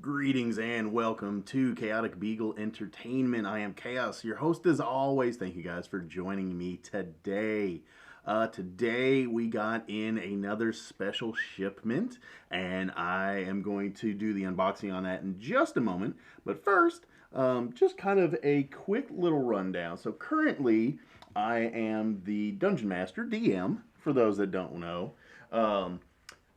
Greetings and welcome to Chaotic Beagle Entertainment. I am Chaos, your host as always. Thank you guys for joining me today. Today we got in another special shipment, and I am going to do the unboxing on that in just a moment. But first, just kind of a quick little rundown. So currently, I am the Dungeon Master, DM, for those that don't know.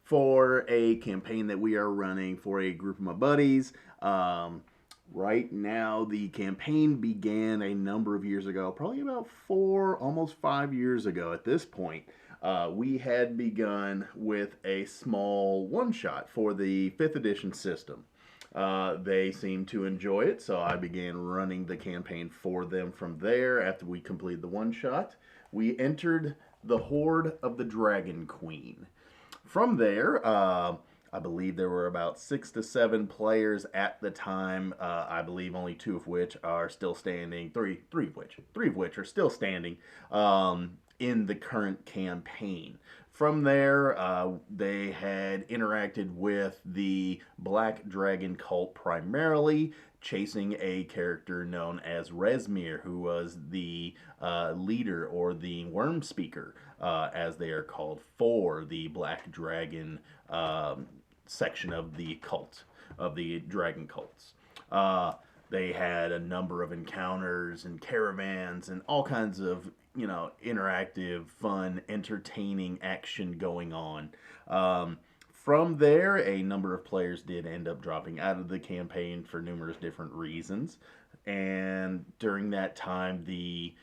For a campaign that we are running for a group of my buddies. Right now, the campaign began a number of years ago, probably about 4, almost 5 years ago at this point. We had begun with a small one-shot for the 5th edition system. They seemed to enjoy it, so I began running the campaign for them from there. After we completed the one-shot, we entered the Horde of the Dragon Queen. From there, I believe there were about 6 to 7 players at the time. I believe only 2 of which are still standing. Three of which are still standing in the current campaign. From there, they had interacted with the Black Dragon cult primarily, chasing a character known as Resmir, who was the leader or the worm speaker, as they are called, for the Black Dragon section of the cult, of the dragon cults. They had a number of encounters and caravans and all kinds of, interactive, fun, entertaining action going on. From there, a number of players did end up dropping out of the campaign for numerous different reasons. And during that time, the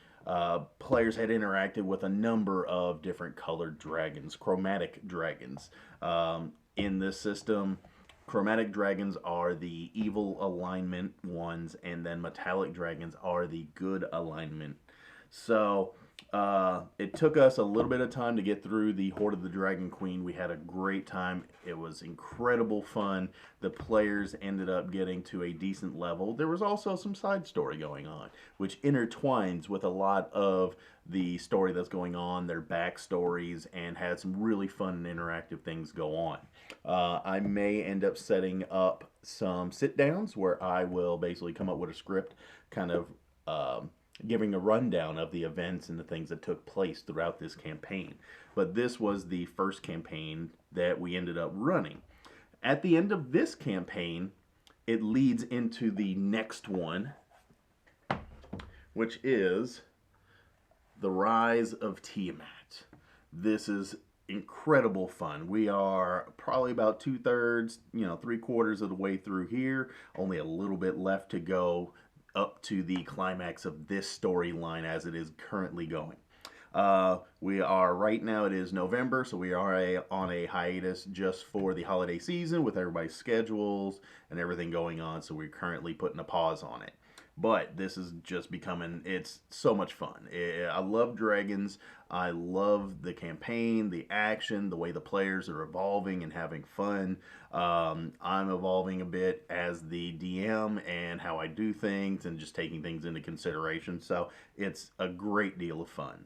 players had interacted with a number of different colored dragons, chromatic dragons. In this system, chromatic dragons are the evil alignment ones, and then metallic dragons are the good alignment. So it took us a little bit of time to get through the Horde of the Dragon Queen. We had a great time. It was incredible fun. The players ended up getting to a decent level. There was also some side story going on, which intertwines with a lot of the story that's going on, their backstories, and had some really fun and interactive things go on. I may end up setting up some sit-downs where I will basically come up with a script, kind of giving a rundown of the events and the things that took place throughout this campaign. But this was the first campaign that we ended up running. At the end of this campaign, it leads into the next one, which is The Rise of Tiamat. This is incredible fun. We are probably about 2/3, 3/4 of the way through here. Only a little bit left to go up to the climax of this storyline as it is currently going. We are, right now it is November, so we are on a hiatus just for the holiday season with everybody's schedules and everything going on, so we're currently putting a pause on it. But this is just becoming, it's so much fun. I love dragons. I love the campaign, the action, the way the players are evolving and having fun. I'm evolving a bit as the DM and how I do things and just taking things into consideration. So it's a great deal of fun.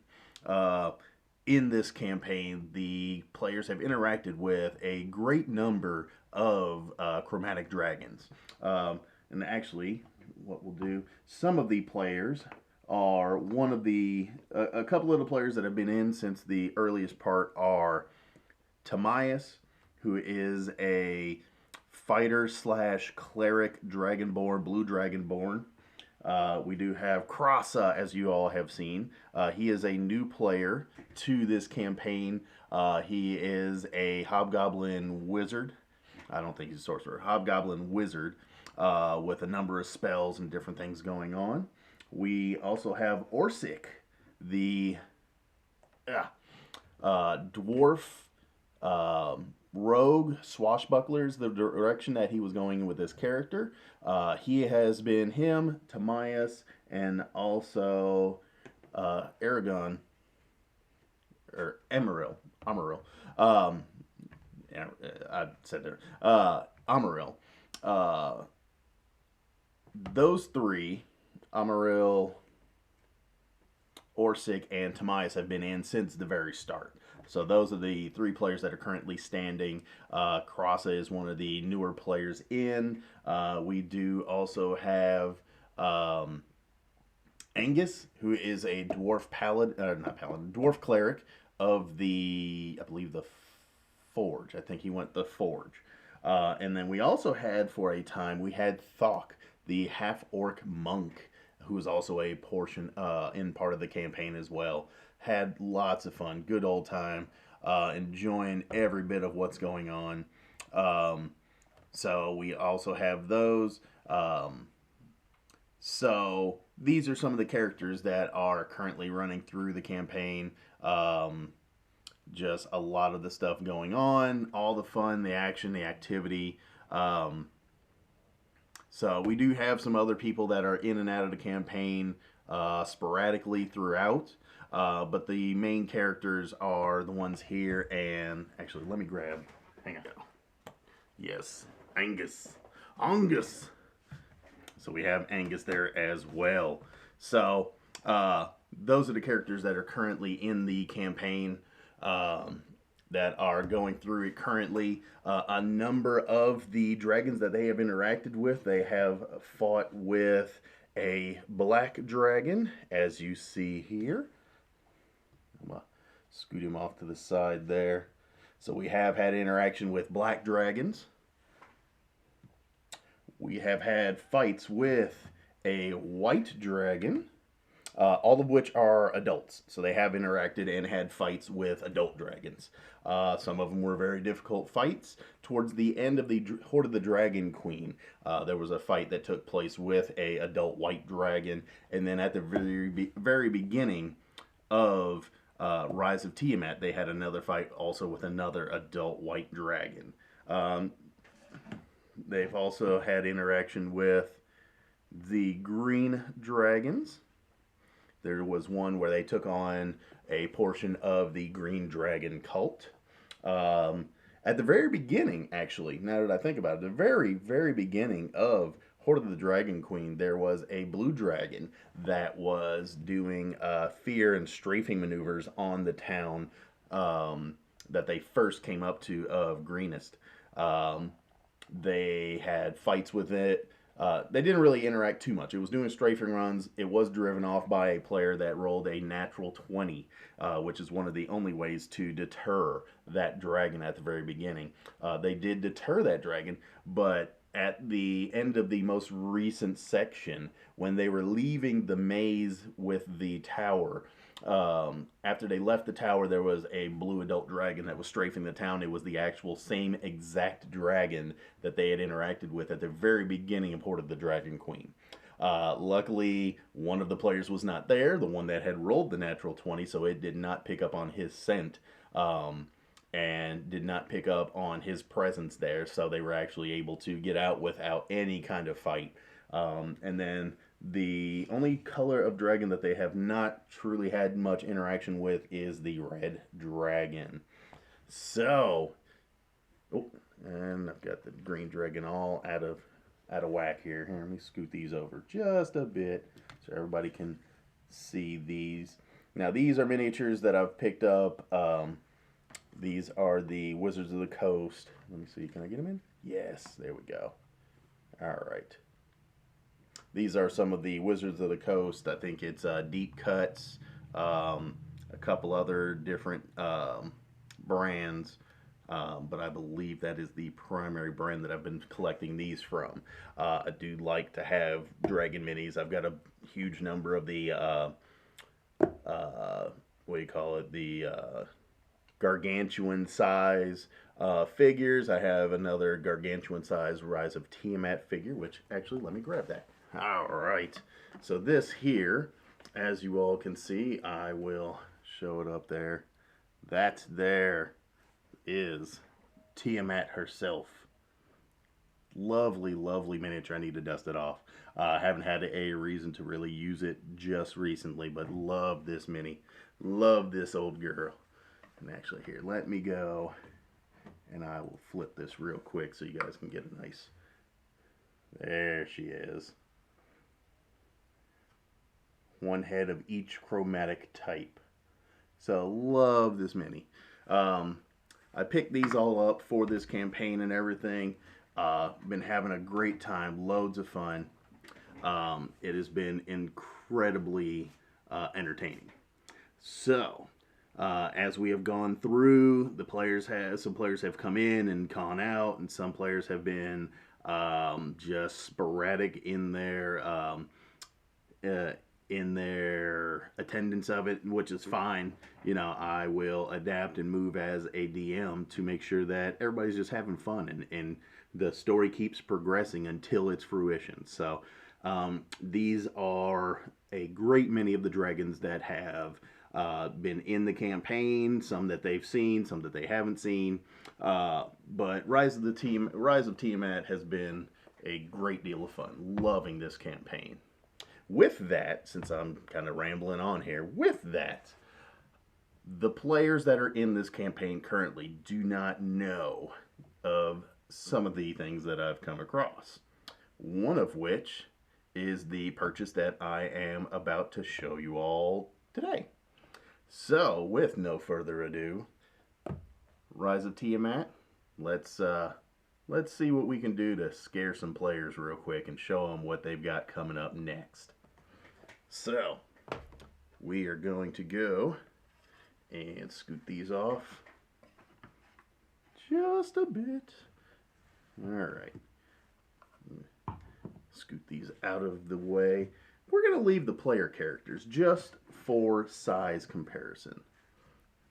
In this campaign, the players have interacted with a great number of chromatic dragons. And actually, what we'll do, some of the players are a couple of the players that have been in since the earliest part are Tiamat, who is a fighter / cleric dragonborn, blue dragonborn. We do have Krasa, as you all have seen. He is a new player to this campaign. He is a hobgoblin wizard. I don't think he's a sorcerer. Hobgoblin wizard with a number of spells and different things going on. We also have Orsic, the dwarf rogue swashbucklers, the direction that he was going with this character. He has been him, Tiamat, and also Aragon, or Amaril. Yeah, I said there. Amaril. Those three, Amaril, Orsic, and Tiamat, have been in since the very start. So those are the 3 players that are currently standing. Crossa is one of the newer players in. We do also have Angus, who is a dwarf dwarf cleric of I believe the Forge. I think he went the Forge. And then we also had, for a time, we had Thok, the half-orc monk, who was also a portion in part of the campaign as well. Had lots of fun, good old time, enjoying every bit of what's going on. So we also have those. So these are some of the characters that are currently running through the campaign. Just a lot of the stuff going on, all the fun, the action, the activity. So we do have some other people that are in and out of the campaign sporadically throughout. But the main characters are the ones here. And actually, let me grab. Hang on. Yes, Angus. Angus. So we have Angus there as well. So those are the characters that are currently in the campaign that are going through it currently. A number of the dragons that they have interacted with, they have fought with a black dragon, as you see here. I'm going to scoot him off to the side there. So we have had interaction with black dragons. We have had fights with a white dragon, all of which are adults. So they have interacted and had fights with adult dragons. Some of them were very difficult fights. Towards the end of the Horde of the Dragon Queen, there was a fight that took place with a adult white dragon. And then at the very beginning of Rise of Tiamat, they had another fight also with another adult white dragon. They've also had interaction with the green dragons. There was one where they took on a portion of the green dragon cult. At the very beginning, actually, now that I think about it, the very, very beginning of Horde of the Dragon Queen, there was a blue dragon that was doing fear and strafing maneuvers on the town that they first came up to of Greenest. They had fights with it. They didn't really interact too much. It was doing strafing runs. It was driven off by a player that rolled a natural 20, which is one of the only ways to deter that dragon at the very beginning. They did deter that dragon, but at the end of the most recent section, when they were leaving the maze with the tower, after they left the tower, there was a blue adult dragon that was strafing the town. It was the actual same exact dragon that they had interacted with at the very beginning of Horde of the Dragon Queen. Luckily, one of the players was not there, the one that had rolled the natural 20, so it did not pick up on his scent and did not pick up on his presence there, so they were actually able to get out without any kind of fight. And then the only color of dragon that they have not truly had much interaction with is the red dragon. So, and I've got the green dragon all out of whack here. Here, let me scoot these over just a bit so everybody can see these. Now, these are miniatures that I've picked up. These are the Wizards of the Coast. Let me see, can I get them in? Yes, there we go. All right. These are some of the Wizards of the Coast. I think it's Deep Cuts, a couple other different brands, but I believe that is the primary brand that I've been collecting these from. I do like to have Dragon Minis. I've got a huge number of the, what do you call it, the gargantuan size figures. I have another gargantuan size Rise of Tiamat figure, which actually, let me grab that. All right, so this here, as you all can see, I will show it up there. That there is Tiamat herself. Lovely, lovely miniature. I need to dust it off. I haven't had a reason to really use it just recently, but love this mini. Love this old girl. And actually here, let me go, and I will flip this real quick so you guys can get a nice, there she is. One head of each chromatic type. So love this mini. I picked these all up for this campaign and everything. Been having a great time, loads of fun. It has been incredibly entertaining. So, as we have gone through, some players have come in and gone out, and some players have been just sporadic in their attendance of it, which is fine. You know, I will adapt and move as a DM to make sure that everybody's just having fun and the story keeps progressing until its fruition. So these are a great many of the dragons that have been in the campaign, some that they've seen, some that they haven't seen. But Rise of Tiamat has been a great deal of fun. Loving this campaign. With that, since I'm kind of rambling on here, with that, the players that are in this campaign currently do not know of some of the things that I've come across. One of which is the purchase that I am about to show you all today. So, with no further ado, Rise of Tiamat, let's see what we can do to scare some players real quick and show them what they've got coming up next. So, we are going to go and scoot these off just a bit. Alright. Scoot these out of the way. We're going to leave the player characters just for size comparison.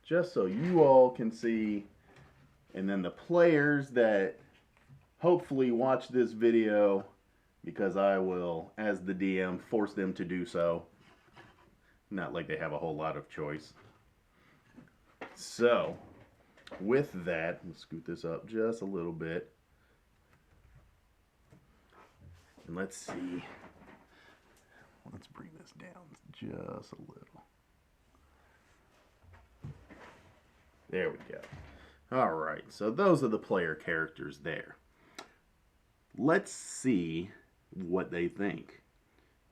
Just so you all can see. And then the players that hopefully watch this video, because I will, as the DM, force them to do so. Not like they have a whole lot of choice. So, with that, let's scoot this up just a little bit. And let's see. Let's bring this down just a little. There we go. All right, so those are the player characters there. Let's see what they think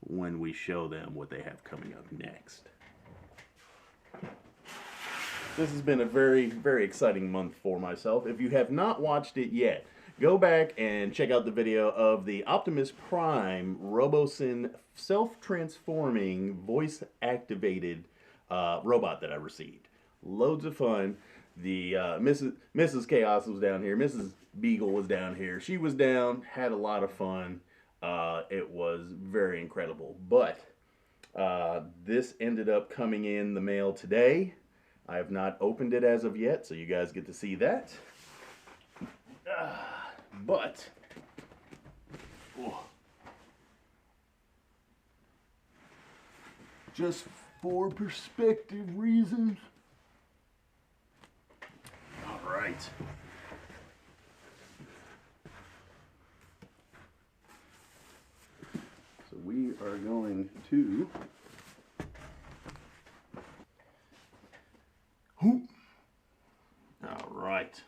when we show them what they have coming up next. This has been a very, very exciting month for myself. If you have not watched it yet, go back and check out the video of the Optimus Prime Robosyn self-transforming, voice-activated robot that I received. Loads of fun. The Mrs. Chaos was down here. Mrs. Beagle was down here. She was down, had a lot of fun. It was very incredible. But this ended up coming in the mail today. I have not opened it as of yet, so you guys get to see that. But just for perspective reasons. All right. So we are going to all right.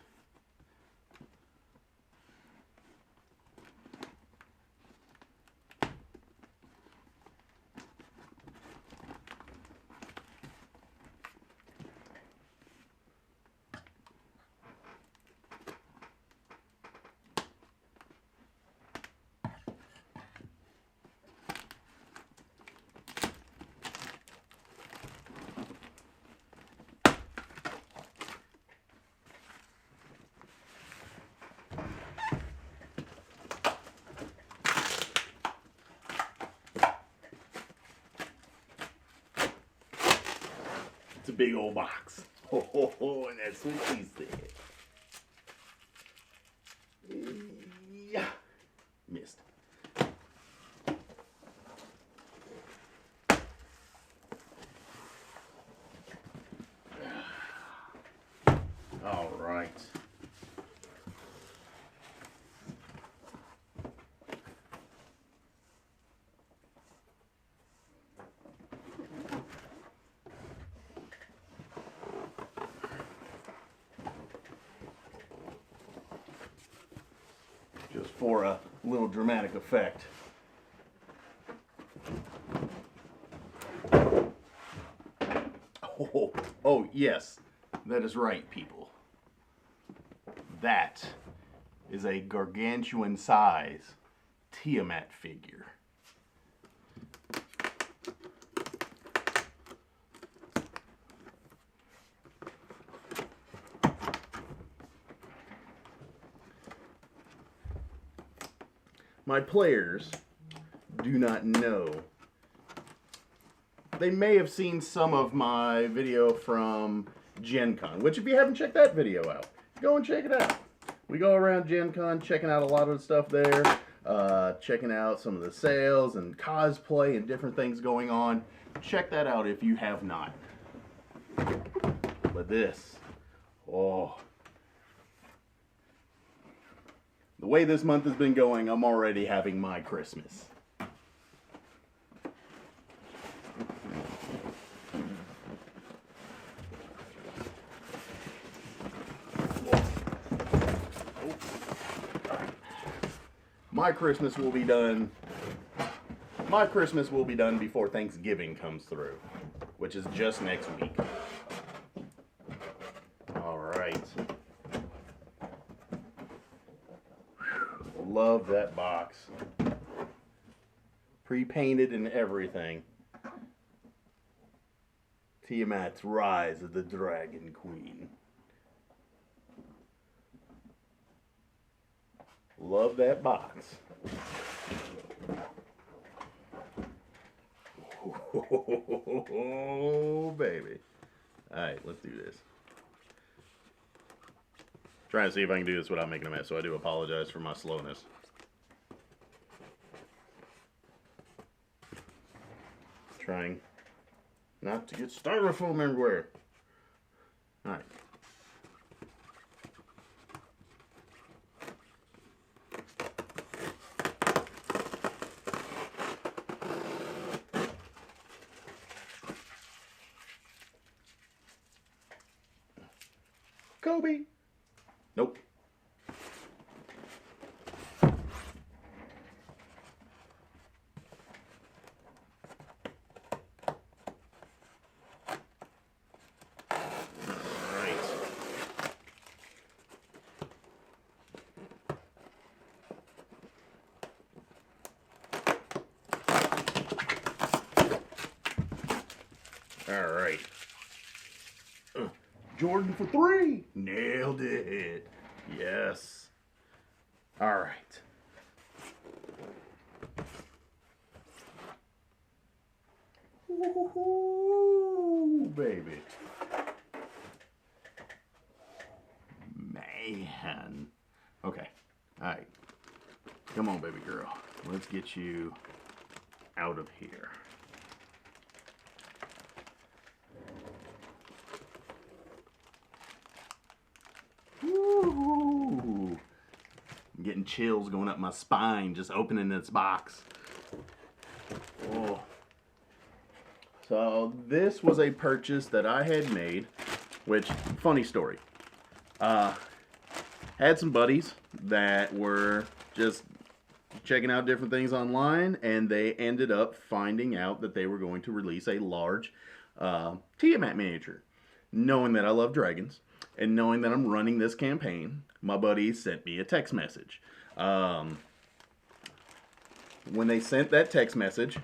It's a big old box. And that's what she said. Yeah. Missed. All right. Just for a little dramatic effect. Oh, yes. That is right, people. That is a gargantuan size Tiamat figure. My players do not know. They may have seen some of my video from Gen Con, which if you haven't checked that video out, go and check it out. We go around Gen Con checking out a lot of the stuff there, checking out some of the sales and cosplay and different things going on. Check that out if you have not. But this, oh. The way this month has been going, I'm already having my Christmas. My Christmas will be done. My Christmas will be done before Thanksgiving comes through, which is just next week. All right. Love that box. Pre-painted and everything. Tiamat's Rise of the Dragon Queen. Love that box. Oh, baby. Alright, let's do this. Trying to see if I can do this without making a mess, so I do apologize for my slowness. Trying not to get styrofoam everywhere. Alright. Kobe. Nope. All right. Jordan for 3. Nailed it. Yes. All right. Ooh, baby. Man. Okay. All right. Come on, baby girl. Let's get you out of here. Woo! I'm getting chills going up my spine just opening this box. Oh. So this was a purchase that I had made, which, funny story. Had some buddies that were just checking out different things online, and they ended up finding out that they were going to release a large Tiamat miniature. Knowing that I love dragons, and knowing that I'm running this campaign, my buddy sent me a text message. When they sent that text message,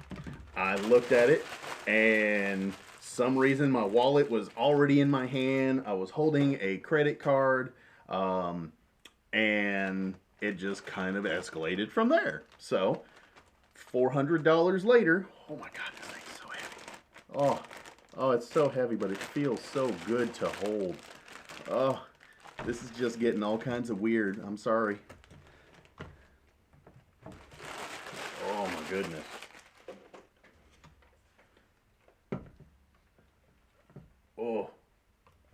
I looked at it, and some reason my wallet was already in my hand. I was holding a credit card, and it just kind of escalated from there. So, $400 later, oh my God, this thing's so heavy. Oh, it's so heavy, but it feels so good to hold. Oh, this is just getting all kinds of weird. I'm sorry. Oh my goodness.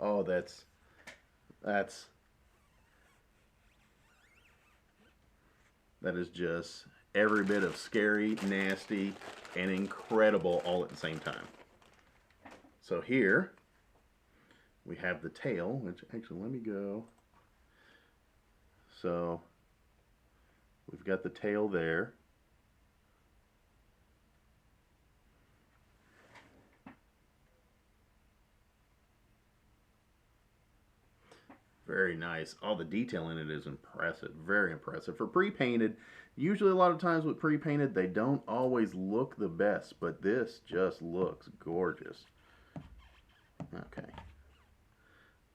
Oh, that's that is just every bit of scary, nasty, and incredible all at the same time. So here we have the tail, which actually, let me go. So we've got the tail there. Very nice. All the detail in it is impressive. Very impressive. For pre-painted, usually a lot of times with pre-painted, they don't always look the best, but this just looks gorgeous. Okay.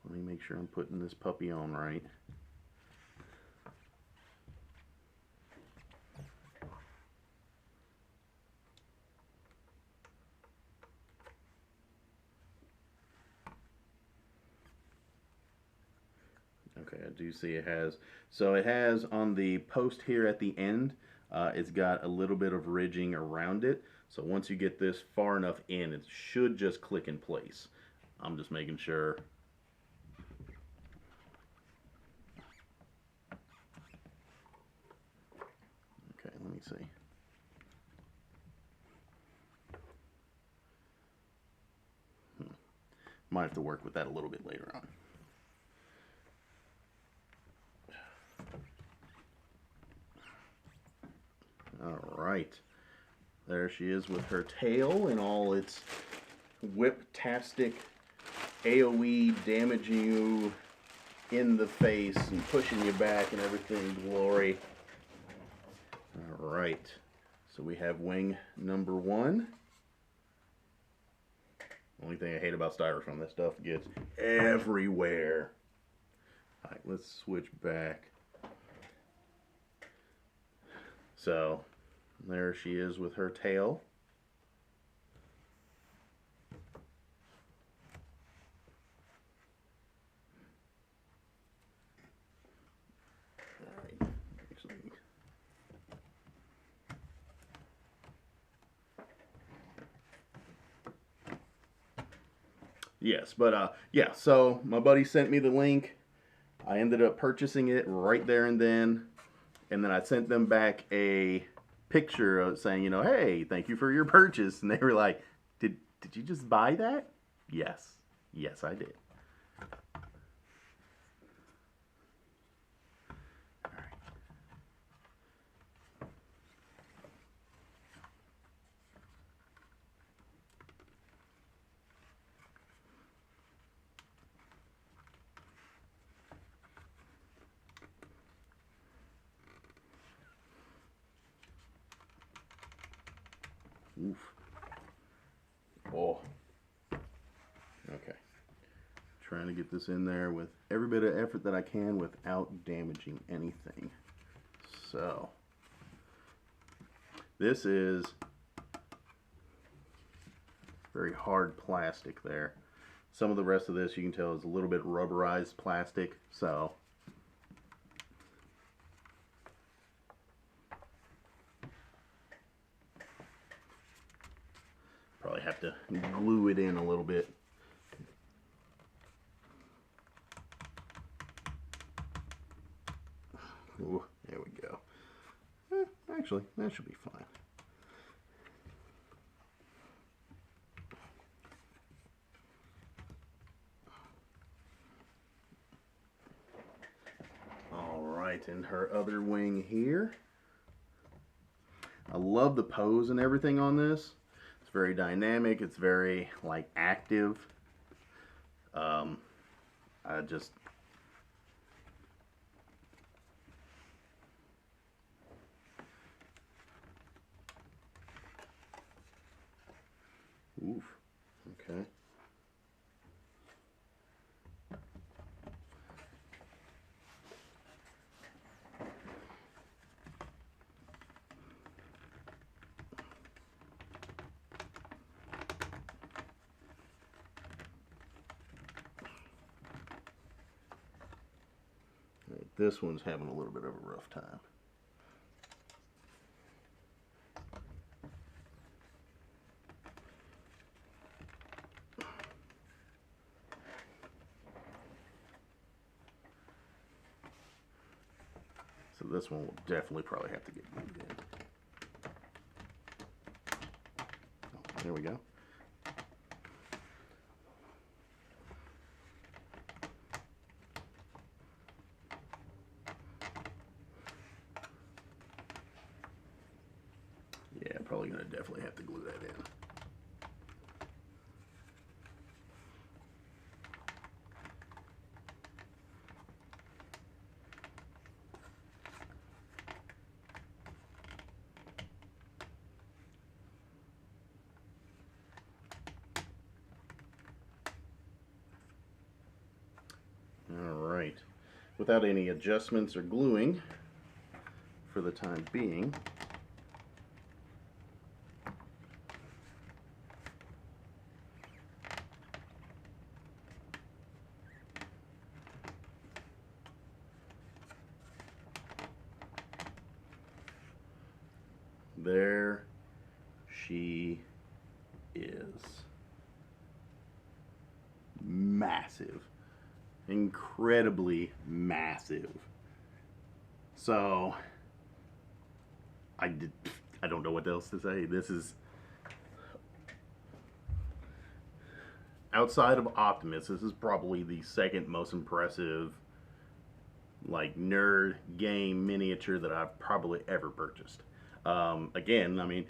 Let me make sure I'm putting this puppy on right. Okay, I do see it has, so it has on the post here at the end, it's got a little bit of ridging around it. So once you get this far enough in, it should just click in place. I'm just making sure. Okay, let me see. Might have to work with that a little bit later on. Alright, there she is with her tail and all its whip-tastic AoE damaging you in the face and pushing you back and everything glory. Alright, so we have wing number 1. Only thing I hate about styrofoam, that stuff gets everywhere. Alright, let's switch back. So, there she is with her tail. Alright, actually. Yes, but yeah, so my buddy sent me the link. I ended up purchasing it right there and then I sent them back a picture of saying, you know, hey, thank you for your purchase. And they were like, did you just buy that? Yes. Yes, I did. All right. Oof. Oh. Okay. Trying to get this in there with every bit of effort that I can without damaging anything. So, this is very hard plastic there. Some of the rest of this you can tell is a little bit rubberized plastic, so probably have to glue it in a little bit. Ooh, there we go. Actually, that should be fine. All right, and her other wing here. I love the pose and everything on this. It's very dynamic. It's very like active. I just oof. Okay. This one's having a little bit of a rough time. So this one will definitely probably have to get glued in. Oh, there we go. Yeah, probably going to definitely have to glue that in. without any adjustments or gluing for the time being. There she is. Massive. Incredibly massive. So I don't know what else to say. This is, outside of Optimus, this is probably the second most impressive like nerd game miniature that I've probably ever purchased. Again, I mean,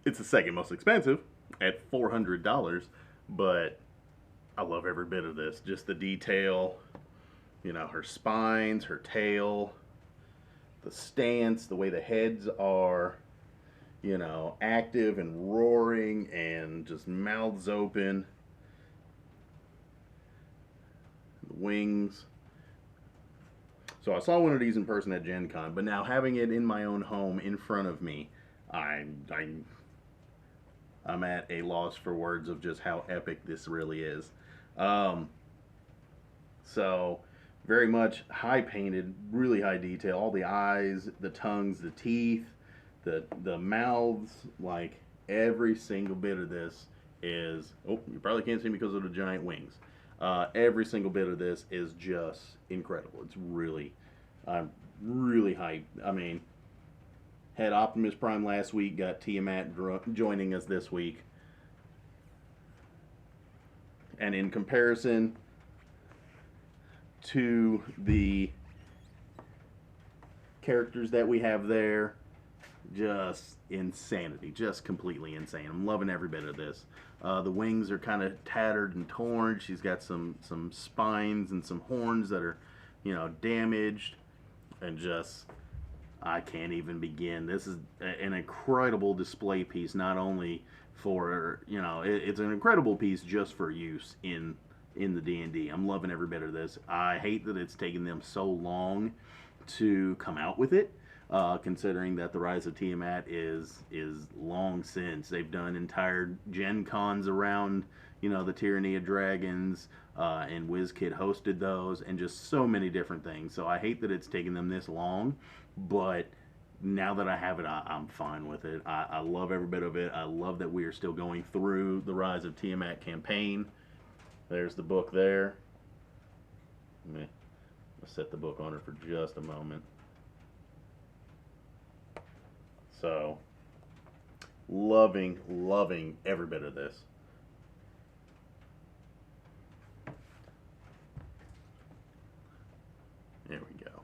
it's the second most expensive at $400, but I love every bit of this. Just the detail, you know, her spines, her tail, the stance, the way the heads are, you know, active and roaring and just mouths open. The wings. So I saw one of these in person at Gen Con, but now having it in my own home in front of me, I'm at a loss for words of just how epic this really is. So very much high painted, really high detail. All the eyes, the tongues, the teeth, the mouths, like every single bit of this is, oh, you probably can't see me because of the giant wings. Every single bit of this is just incredible. It's really, I'm really hyped. I mean, had Optimus Prime last week, got Tiamat joining us this week. And in comparison to the characters that we have there, just insanity, just completely insane. I'm loving every bit of this. The wings are kind of tattered and torn. She's got some spines and some horns that are, you know, damaged, and just, I can't even begin. This is an incredible display piece, not only for, you know, it's an incredible piece just for use in the D&D. I'm loving every bit of this. I hate that it's taken them so long to come out with it. Considering that the Rise of Tiamat is long since. They've done entire Gen Cons around, you know, the Tyranny of Dragons, and WizKids hosted those, and just so many different things. So I hate that it's taken them this long, but now that I have it, I'm fine with it. I love every bit of it. I love that we are still going through the Rise of Tiamat campaign. There's the book there. I'll set the book on her for just a moment. So, loving every bit of this. There we go.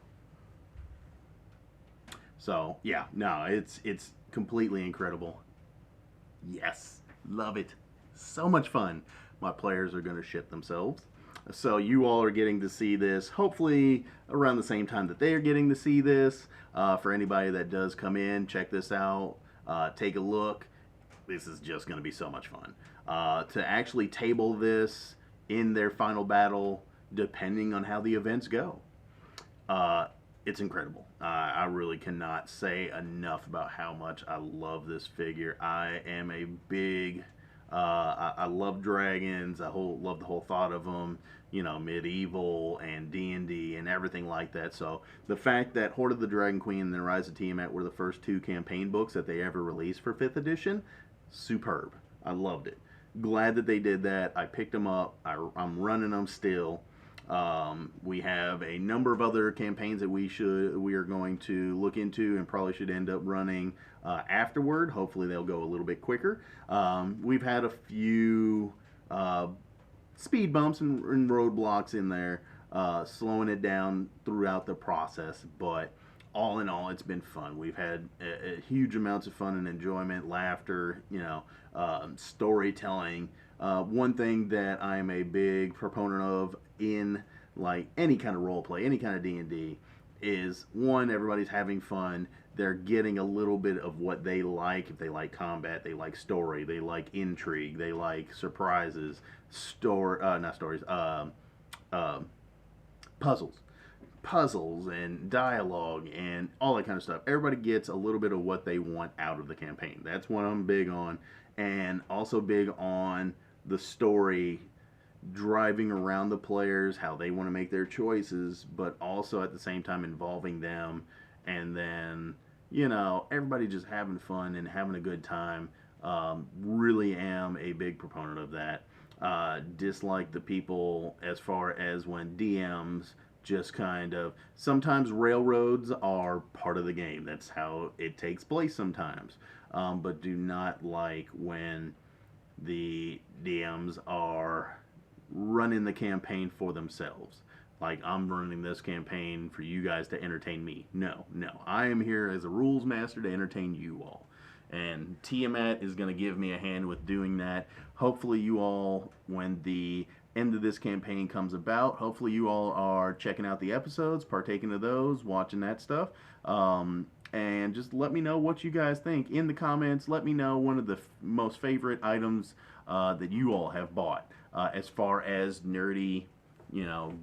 So, yeah, no, it's completely incredible. Yes, love it. So much fun. My players are going to shit themselves. So you all are getting to see this, hopefully around the same time that they are getting to see this. For anybody that does come in, check this out. Take a look. This is just going to be so much fun. To actually table this in their final battle, depending on how the events go, it's incredible. I really cannot say enough about how much I love this figure. I am a big... I love dragons. I love the whole thought of them, you know, medieval and D&D and everything like that. So the fact that Horde of the Dragon Queen and the Rise of Tiamat were the first two campaign books that they ever released for 5th edition, superb. I loved it. Glad that they did that. I picked them up. I'm running them still. We have a number of other campaigns that we are going to look into and probably should end up running afterward. Hopefully they'll go a little bit quicker. We've had a few speed bumps and roadblocks in there, slowing it down throughout the process, but all in all, it's been fun. We've had huge amounts of fun and enjoyment, laughter, you know, storytelling. One thing that I'm a big proponent of in like any kind of role play, any kind of D&D, is one, everybody's having fun. They're getting a little bit of what they like. If they like combat, they like story, they like intrigue, they like surprises, puzzles. puzzles and dialogue and all that kind of stuff. Everybody gets a little bit of what they want out of the campaign. That's what I'm big on, and also big on the story driving around the players, how they want to make their choices, but also at the same time involving them, and then everybody just having fun and having a good time. Really am a big proponent of that. Dislike the people as far as when DMs just kind of, sometimes railroads are part of the game. That's how it takes place sometimes. But do not like when the DMs are running the campaign for themselves. Like, I'm running this campaign for you guys to entertain me. No, no. I am here as a rules master to entertain you all. And Tiamat is going to give me a hand with doing that. Hopefully you all, when the end of this campaign comes about, hopefully you all are checking out the episodes, partaking of those, watching that stuff. And just let me know what you guys think in the comments. Let me know one of the most favorite items that you all have bought as far as nerdy,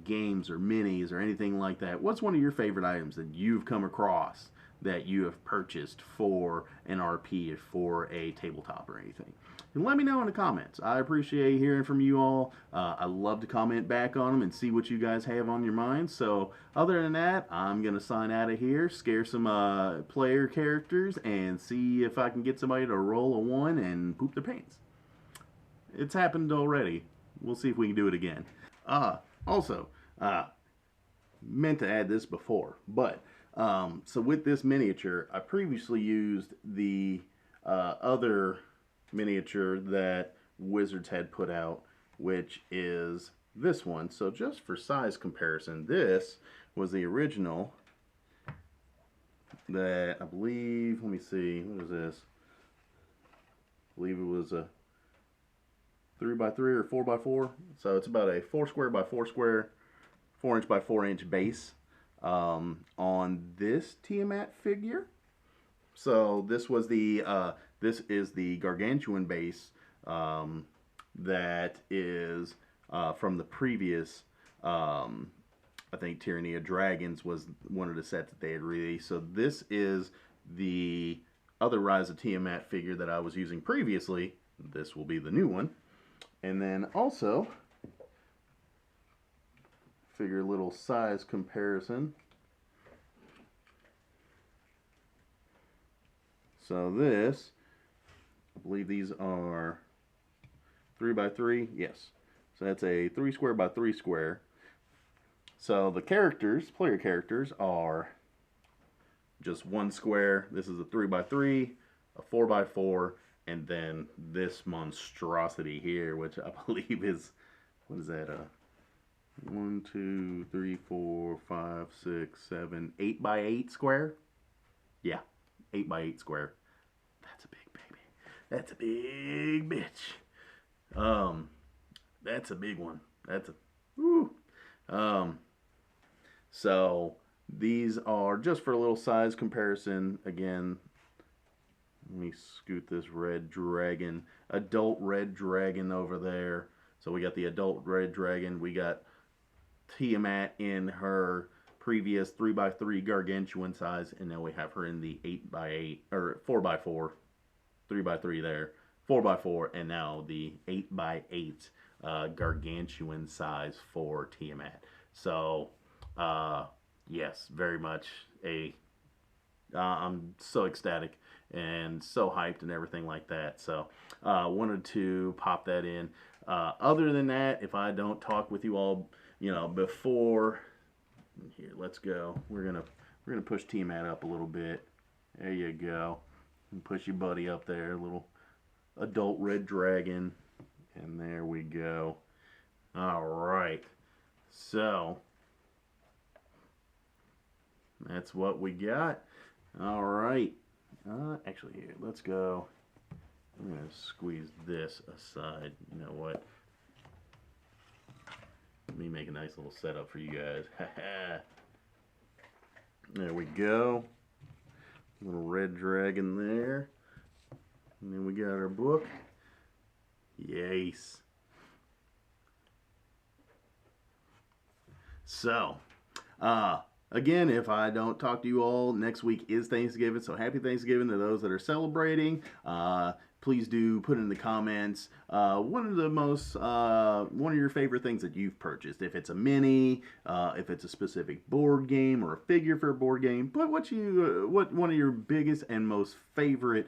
games or minis or anything like that. What's one of your favorite items that you've come across that you have purchased for an RP or for a tabletop or anything? And let me know in the comments. I appreciate hearing from you all. I love to comment back on them and see what you guys have on your minds. So other than that, I'm going to sign out of here, scare some player characters, and see if I can get somebody to roll a 1 and poop their pants. It's happened already. We'll see if we can do it again. Also, meant to add this before, but so with this miniature, I previously used the other miniature that Wizards had put out, which is this one. So just for size comparison, this was the original that I believe, let me see, what was this? I believe it was a 3x3 or 4x4. So it's about a 4 square by 4 square, 4 inch by 4 inch base on this Tiamat figure. So this was the this is the Gargantuan Base that is from the previous I think Tyranny of Dragons was one of the sets that they had released. So this is the other Rise of Tiamat figure that I was using previously. This will be the new one. And then also figure little size comparison. So this, I believe these are 3x3. Yes. So that's a 3 square by 3 square. So the characters, player characters, are just 1 square. This is a 3x3, a 4x4, and then this monstrosity here, which I believe is, what is that? 1, 2, 3, 4, 5, 6, 7, 8x8 square. Yeah, 8x8 square. That's a big baby. That's a big bitch. That's a big one. That's a woo. So these are just for a little size comparison. Again, let me scoot this red dragon, adult red dragon over there. So we got the adult red dragon. We got Tiamat in her previous 3x3 gargantuan size, and now we have her in the 8x8 or 4x4, 3x3 there, 4x4, and now the 8x8 gargantuan size for Tiamat. So yes, very much a I'm so ecstatic and so hyped and everything like that. So wanted to pop that in. Other than that, if I don't talk with you all, before here, let's go. We're gonna push Tiamat up a little bit. There you go. And push your buddy up there, little adult red dragon. And there we go. All right. So that's what we got. All right. Actually, here, let's go. I'm going to squeeze this aside. You know what? Let me make a nice little setup for you guys. There we go. Little red dragon there. And then we got our book. Yes. So, Again, if I don't talk to you all, next week is Thanksgiving, so happy Thanksgiving to those that are celebrating. Please do put in the comments one of your favorite things that you've purchased. If it's a mini, if it's a specific board game or a figure for a board game, put what one of your biggest and most favorite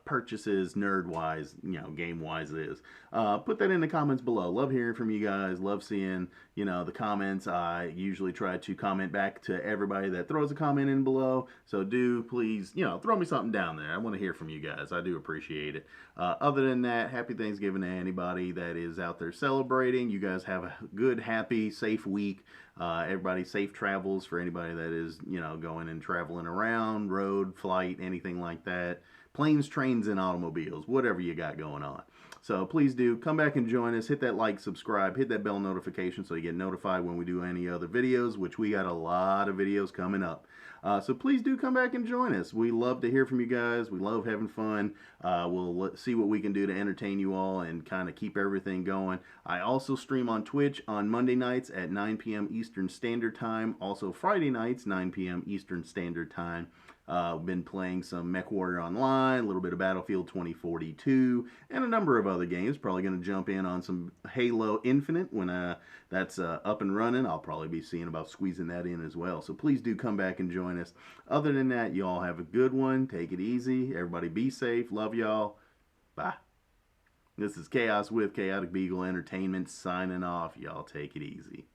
purchases, nerd wise, game wise is. Put that in the comments below. Love hearing from you guys. Love seeing the comments. I usually try to comment back to everybody that throws a comment in below. So do please, throw me something down there. I want to hear from you guys. I do appreciate it. Other than that, happy Thanksgiving to anybody that is out there celebrating. You guys have a good, happy, safe week. Everybody safe travels for anybody that is, going and traveling around, road, flight, anything like that. Planes, trains, and automobiles, whatever you got going on. So please do come back and join us. Hit that like, subscribe, hit that bell notification so you get notified when we do any other videos, which we got a lot of videos coming up. So please do come back and join us. We love to hear from you guys. We love having fun. We'll see what we can do to entertain you all and kind of keep everything going. I also stream on Twitch on Monday nights at 9 p.m. Eastern Standard Time. Also Friday nights, 9 p.m. Eastern Standard Time. Been playing some MechWarrior Online, a little bit of Battlefield 2042, and a number of other games. Probably going to jump in on some Halo Infinite when that's up and running. I'll probably be seeing about squeezing that in as well. So please do come back and join us. Other than that, you all have a good one. Take it easy. Everybody be safe. Love y'all. Bye. This is Chaos with Chaotic Beagle Entertainment signing off. Y'all take it easy.